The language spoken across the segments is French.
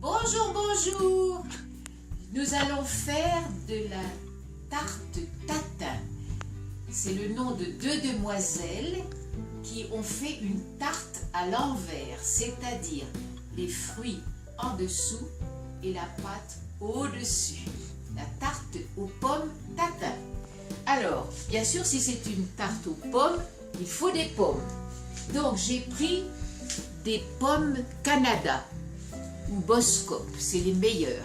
Bonjour, bonjour. Nous allons faire de la tarte tatin. C'est le nom de deux demoiselles qui ont fait une tarte à l'envers, c'est-à-dire les fruits en dessous et la pâte au-dessus. La tarte aux pommes tatin. Alors, bien sûr, si c'est une tarte aux pommes, il faut des pommes. Donc, j'ai pris des pommes Canada ou Boscop, c'est les meilleures.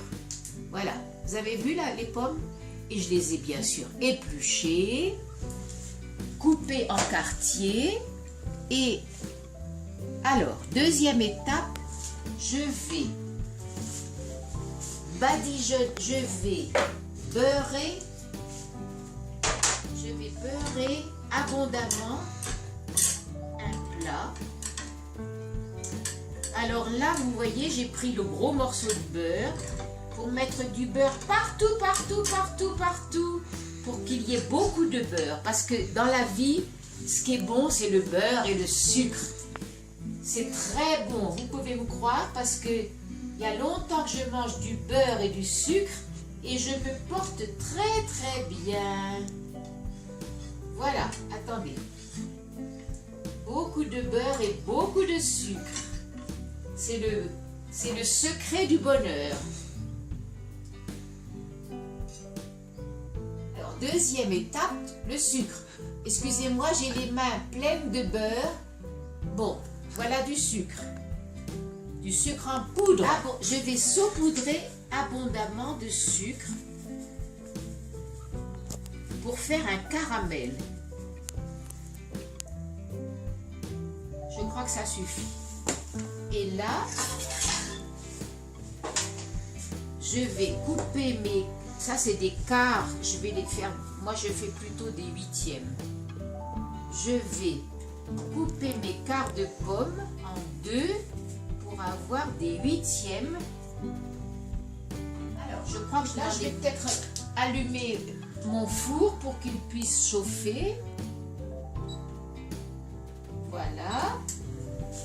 Voilà, vous avez vu là les pommes? Et je les ai bien sûr épluchées, coupées en quartiers. Et alors, deuxième étape, je vais badigeonner, je vais beurrer abondamment un plat. Alors là, vous voyez, j'ai pris le gros morceau de beurre pour mettre du beurre partout, pour qu'il y ait beaucoup de beurre. Parce que dans la vie, ce qui est bon, c'est le beurre et le sucre. C'est très bon, vous pouvez me croire, parce que il y a longtemps que je mange du beurre et du sucre et je me porte très bien. Voilà, attendez. Beaucoup de beurre et beaucoup de sucre. C'est le secret du bonheur. Alors, deuxième étape, le sucre. Excusez-moi, j'ai les mains pleines de beurre. Bon, voilà du sucre. Du sucre en poudre. Ah bon, je vais saupoudrer abondamment de sucre pour faire un caramel. Je crois que ça suffit. Et là, je vais couper mes... Ça, c'est des quarts. Je vais les faire... Moi, je fais plutôt des huitièmes. Je vais couper mes quarts de pommes en deux pour avoir des huitièmes. Alors, je crois que là, je vais peut-être allumer mon four pour qu'il puisse chauffer. Voilà.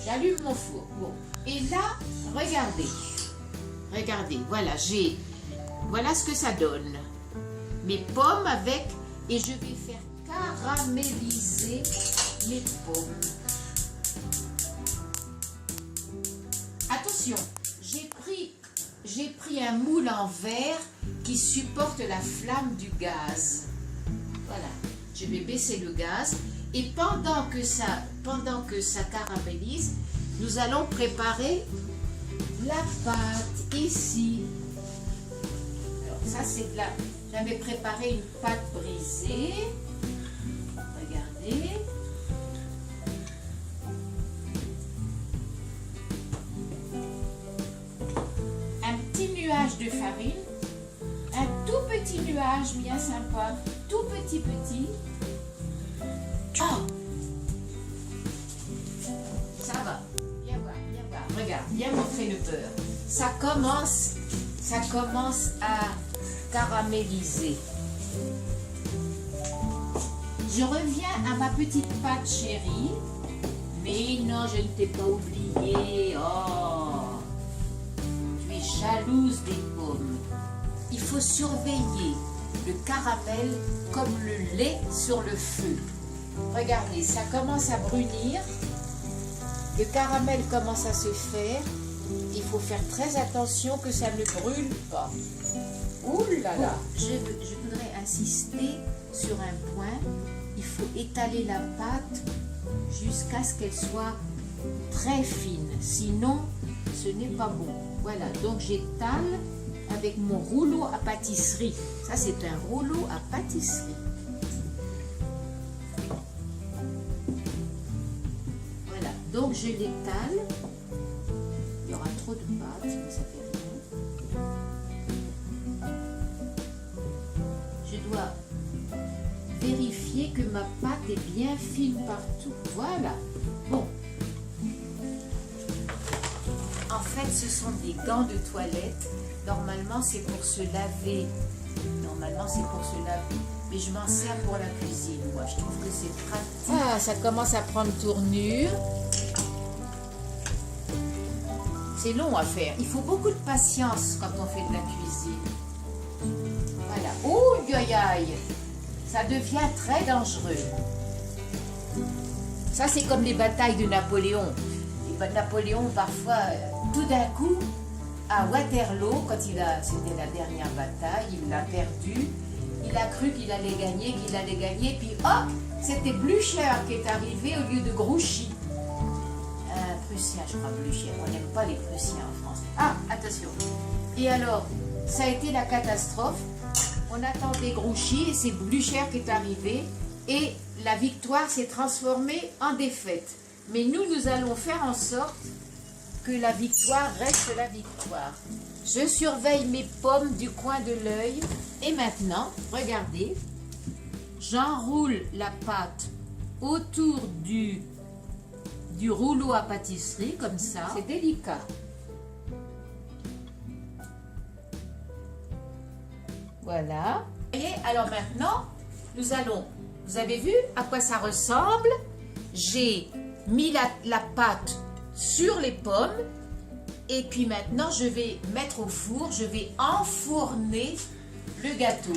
J'allume mon four. Bon. Et là, regardez, voilà, voilà ce que ça donne. Mes pommes avec, et je vais faire caraméliser mes pommes. Attention, j'ai pris un moule en verre qui supporte la flamme du gaz. Voilà, je vais baisser le gaz. Et pendant que ça caramélise, nous allons préparer la pâte ici. Alors ça c'est de la... J'avais préparé une pâte brisée. Regardez. Un petit nuage de farine. Un tout petit nuage bien sympa. Tout petit. Oh, ça va, viens voir, regarde, viens montrer le beurre. Ça commence à caraméliser. Je reviens à ma petite pâte chérie. Mais non, je ne t'ai pas oublié. Oh, tu es jalouse des pommes. Il faut surveiller le caramel comme le lait sur le feu. Regardez, ça commence à brunir, le caramel commence à se faire, il faut faire très attention que ça ne brûle pas. Ouh là là! Je voudrais insister sur un point, il faut étaler la pâte jusqu'à ce qu'elle soit très fine, sinon ce n'est pas bon. Voilà, donc j'étale avec mon rouleau à pâtisserie. Ça c'est un rouleau à pâtisserie. Donc je l'étale, il y aura trop de pâte, mais ça fait rien. Je dois vérifier que ma pâte est bien fine partout. Voilà. Bon. En fait, ce sont des gants de toilette. Normalement, c'est pour se laver. Mais je m'en sers pour la cuisine. Moi, je trouve que c'est pratique. Ah, ça commence à prendre tournure. c'est long à faire. Il faut beaucoup de patience quand on fait de la cuisine. Voilà. Oh, aïe, aïe. Ça devient très dangereux. Ça, c'est comme les batailles de Napoléon. Napoléon, parfois, tout d'un coup, à Waterloo, quand c'était la dernière bataille, il l'a perdu. Il a cru qu'il allait gagner, puis hop, c'était Blücher qui est arrivé au lieu de Grouchy. Un Prussien, je crois, Blücher. On n'aime pas les Prussiens en France. Ah, attention. Et alors, ça a été la catastrophe. On attendait Grouchy, et c'est Blücher qui est arrivé, et la victoire s'est transformée en défaite. Mais nous allons faire en sorte que la victoire reste la victoire. Je surveille mes pommes du coin de l'œil. Et maintenant, regardez, j'enroule la pâte autour du rouleau à pâtisserie, comme ça. C'est délicat. Voilà. Et alors maintenant, vous avez vu à quoi ça ressemble? J'ai mis la pâte sur les pommes. Et puis maintenant, je vais mettre au four, je vais enfourner le gâteau.